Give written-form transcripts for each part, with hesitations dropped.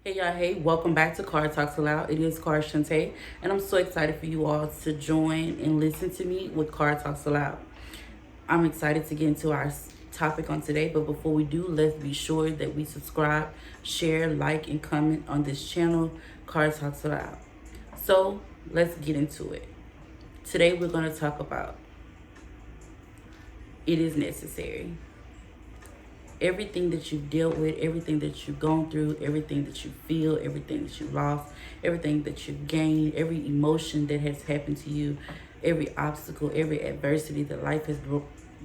Hey y'all, hey, welcome back to Car Talks Aloud. It is Car Shantae, and I'm so excited for you all to join and listen to me with Car Talks Aloud. I'm excited to get into our topic on today, but before we do, let's be sure that we subscribe, share, like, and comment on this channel, Car Talks Aloud. So let's get into it. Today we're going to talk about it is necessary. Everything that you've dealt with, everything that you've gone through, everything that you feel, everything that you lost, everything that you've gained, every emotion that has happened to you, every obstacle, every adversity that life has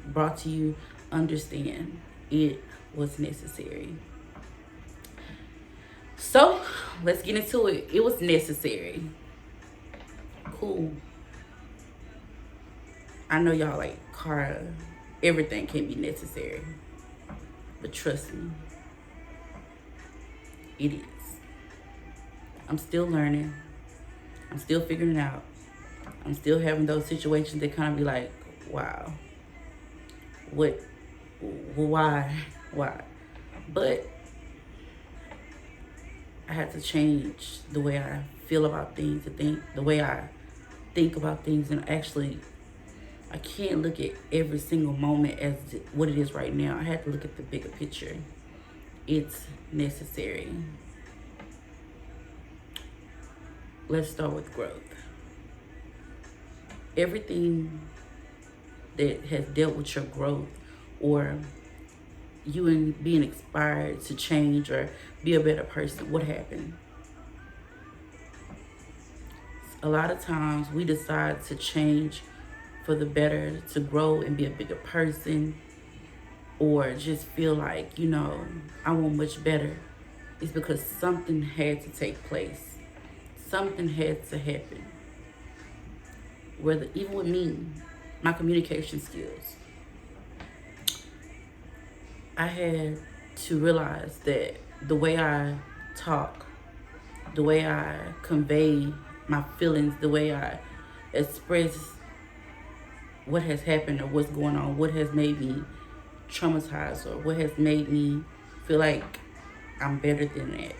brought to you, understand it was necessary. So let's get into it. It was necessary. Cool. I know y'all like, Cara, everything can be necessary. But trust me, it is. I'm still learning. I'm still figuring it out. I'm still having those situations that kind of be like, wow, what, why? But I had to change the way I feel about things, the way I think about things, and actually, I can't look at every single moment as what it is right now. I have to look at the bigger picture. It's necessary. Let's start with growth. Everything that has dealt with your growth or you and being inspired to change or be a better person, what happened? A lot of times we decide to change for the better, to grow and be a bigger person, or just feel like, I want much better. It's because something had to take place. Something had to happen. Whether, even with me, my communication skills, I had to realize that the way I talk, the way I convey my feelings, the way I express what has happened or what's going on, what has made me traumatized or what has made me feel like I'm better than that.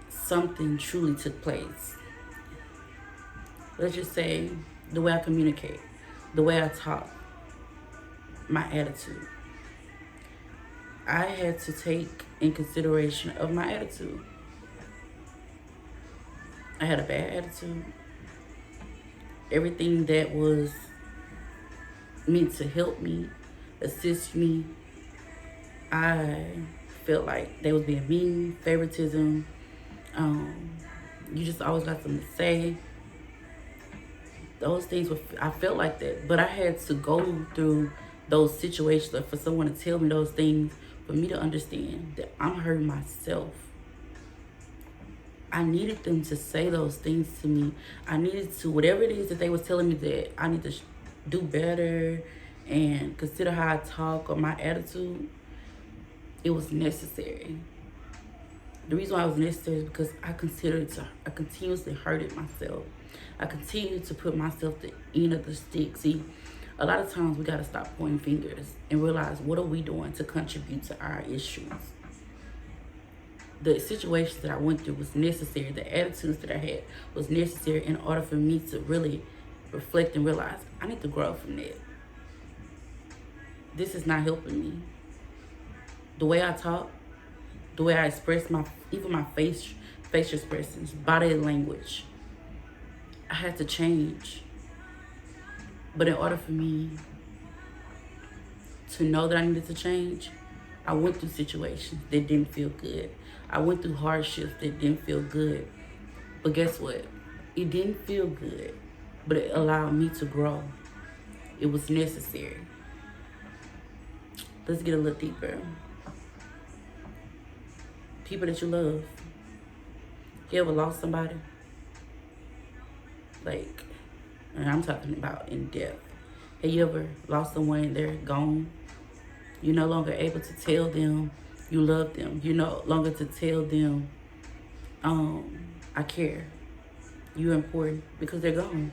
Something truly took place. Let's just say the way I communicate, the way I talk, my attitude. I had to take in consideration of my attitude. I had a bad attitude. Everything that was meant to help me, assist me, I felt like they was being mean, favoritism. You just always got something to say. Those things I felt like that, but I had to go through those situations for someone to tell me those things for me to understand that I'm hurting myself. I needed them to say those things to me. I needed to, whatever it is that they was telling me that I need to do better and consider how I talk or my attitude, it was necessary. The reason why it was necessary is because I continuously hurted myself. I continued to put myself the end of the stick. See, a lot of times we got to stop pointing fingers and realize, what are we doing to contribute to our issues? The situations that I went through was necessary. The attitudes that I had was necessary in order for me to really reflect and realize I need to grow from that. This is not helping me. The way I talk, the way I express even my facial expressions, body language, I had to change. But in order for me to know that I needed to change, I went through situations that didn't feel good. I went through hardships that didn't feel good. But guess what? It didn't feel good, but it allowed me to grow. It was necessary. Let's get a little deeper. People that you love. You ever lost somebody? Like, and I'm talking about in depth. Have you ever lost someone and they're gone? You're no longer able to tell them you love them. You're no longer to tell them, I care. You're important, because they're gone.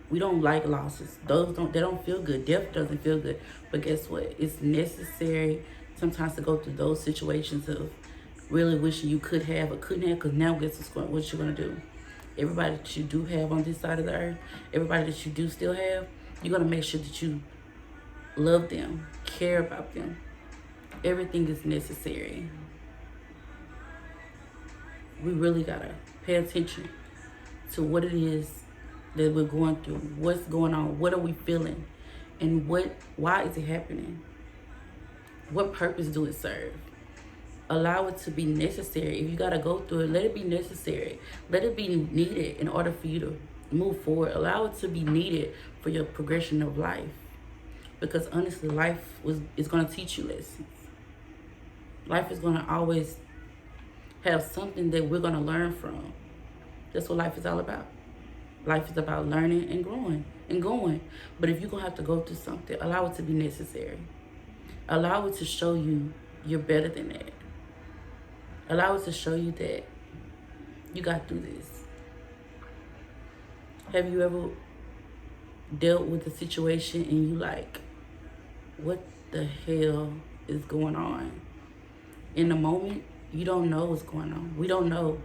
We don't like losses. They don't feel good. Death doesn't feel good. But guess what? It's necessary sometimes to go through those situations of really wishing you could have or couldn't have, because now guess what you're going to do. Everybody that you do have on this side of the earth, everybody that you do still have, you're going to make sure that you love them, care about them. Everything is necessary. We really got to pay attention to what it is that we're going through, what's going on, what are we feeling, and why is it happening? What purpose do it serve? Allow it to be necessary. If you got to go through it, let it be necessary. Let it be needed in order for you to move forward. Allow it to be needed for your progression of life. Because honestly, life is going to teach you lessons. Life is going to always have something that we're going to learn from. That's what life is all about. Life is about learning and growing and going. But if you're going to have to go through something, allow it to be necessary. Allow it to show you you're better than that. Allow it to show you that you got through this. Have you ever dealt with a situation and you like, what the hell is going on? In the moment, you don't know what's going on. We don't know.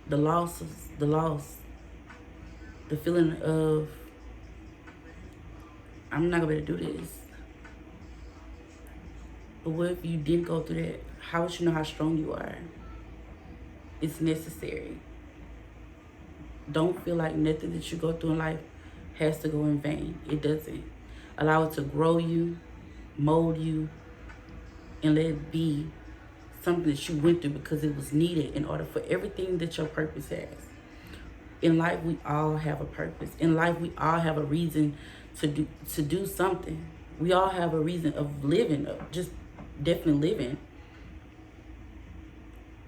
The loss, the feeling of, I'm not gonna be able to do this. But what if you didn't go through that? How would you know how strong you are? It's necessary. Don't feel like nothing that you go through in life has to go in vain. It doesn't. Allow it to grow you, mold you, and let it be something that you went through because it was needed in order for everything that your purpose has. In life, we all have a purpose. In life, we all have a reason to do something. We all have a reason of living, of just definitely living.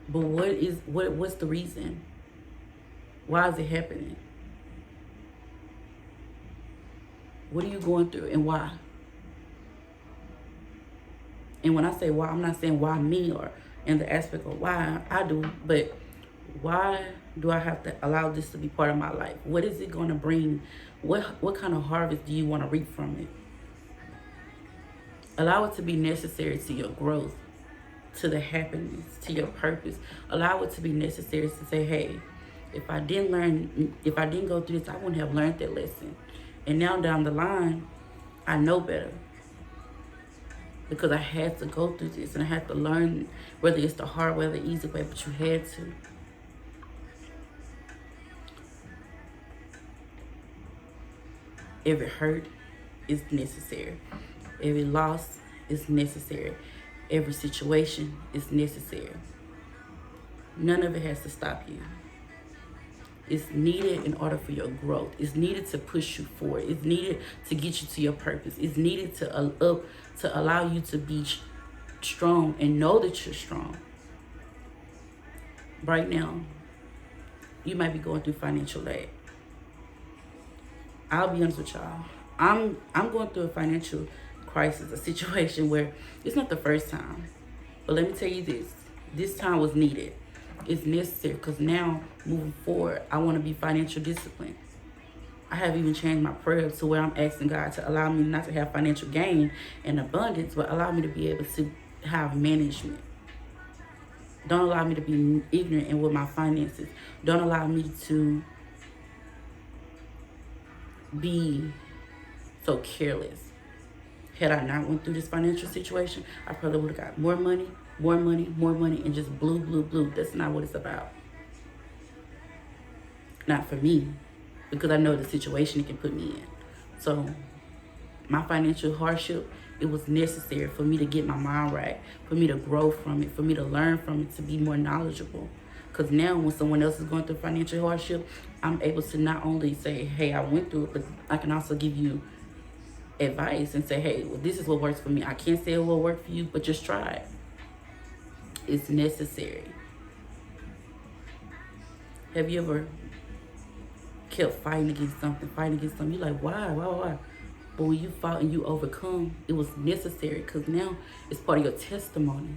But what's the reason? Why is it happening? What are you going through and why? And when I say why, I'm not saying why me or in the aspect of why I do, but why do I have to allow this to be part of my life? What is it going to bring? What kind of harvest do you want to reap from it? Allow it to be necessary to your growth, to the happiness, to your purpose. Allow it to be necessary to say, hey, if I didn't go through this, I wouldn't have learned that lesson. And now down the line, I know better. Because I had to go through this and I had to learn, whether it's the hard way or the easy way, but you had to. Every hurt is necessary. Every loss is necessary. Every situation is necessary. None of it has to stop you. It's needed in order for your growth. It's needed to push you forward. It's needed to get you to your purpose. It's needed to allow you to be strong and know that you're strong. Right now, you might be going through financial lag. I'll be honest with y'all. I'm going through a financial crisis, a situation where it's not the first time. But let me tell you this. This time was needed. It's necessary because now, moving forward, I want to be financial disciplined. I have even changed my prayer to where I'm asking God to allow me not to have financial gain and abundance, but allow me to be able to have management. Don't allow me to be ignorant in with my finances. Don't allow me to be so careless. Had I not went through this financial situation, I probably would have got more money, and just blew. That's not what it's about. Not for me, because I know the situation it can put me in. So my financial hardship, it was necessary for me to get my mind right, for me to grow from it, for me to learn from it, to be more knowledgeable. Because now when someone else is going through financial hardship, I'm able to not only say, hey, I went through it, but I can also give you advice and say, hey, well, this is what works for me. I can't say it will work for you, but just try it. It's necessary. Have you ever kept fighting against something? You're like, why? But when you fought and you overcome, it was necessary because now it's part of your testimony.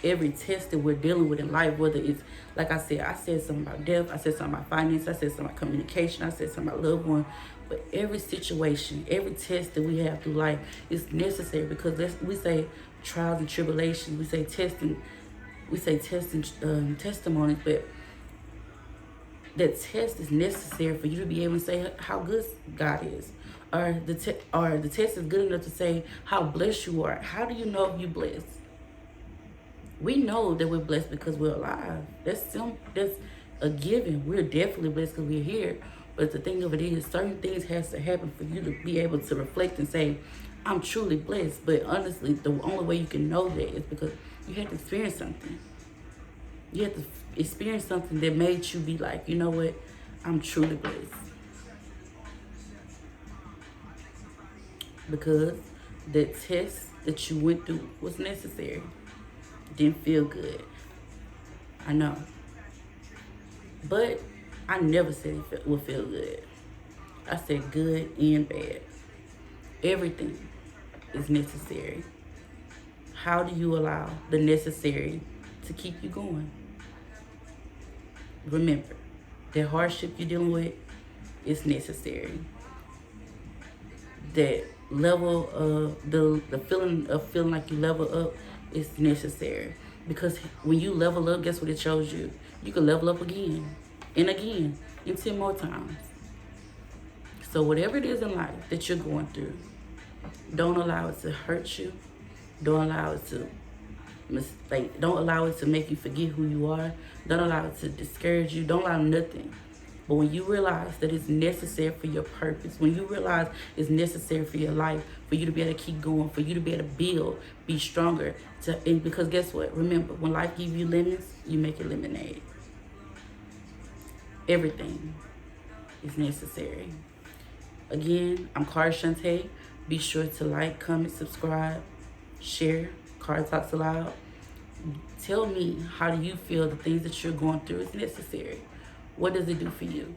Every test that we're dealing with in life, whether it's, like I said something about death, I said something about finance, I said something about communication, I said something about loved one, But every situation, every test that we have through life is necessary, because we say trials and tribulations, we say testing, testimonies, but that test is necessary for you to be able to say how good God is, or the test is good enough to say how blessed you are. How do you know if you're blessed? We know that we're blessed because we're alive. That's a given. We're definitely blessed because we're here. But the thing of it is, certain things has to happen for you to be able to reflect and say, I'm truly blessed. But honestly, the only way you can know that is because you had to experience something. You have to experience something that made you be like, you know what, I'm truly blessed. Because the test that you went through was necessary. Didn't feel good. I know. But I never said it would feel good. I said good and bad. Everything is necessary. How do you allow the necessary to keep you going? Remember, that hardship you're dealing with is necessary. That level of the feeling of feeling like you level up is necessary. Because when you level up, guess what it shows you? You can level up again and again and 10 more times. So whatever it is in life that you're going through, don't allow it to hurt you. Don't allow it to don't allow it to make you forget who you are. Don't allow it to discourage you. Don't allow nothing. But when you realize that it's necessary for your purpose, when you realize it's necessary for your life, for you to be able to keep going, for you to be able to build, be stronger. And because guess what? Remember, when life gives you lemons, you make it lemonade. Everything is necessary. Again, I'm Cara Shantae. Be sure to like, comment, subscribe, share. Cara Talks Aloud. Tell me, how do you feel the things that you're going through is necessary? What does it do for you?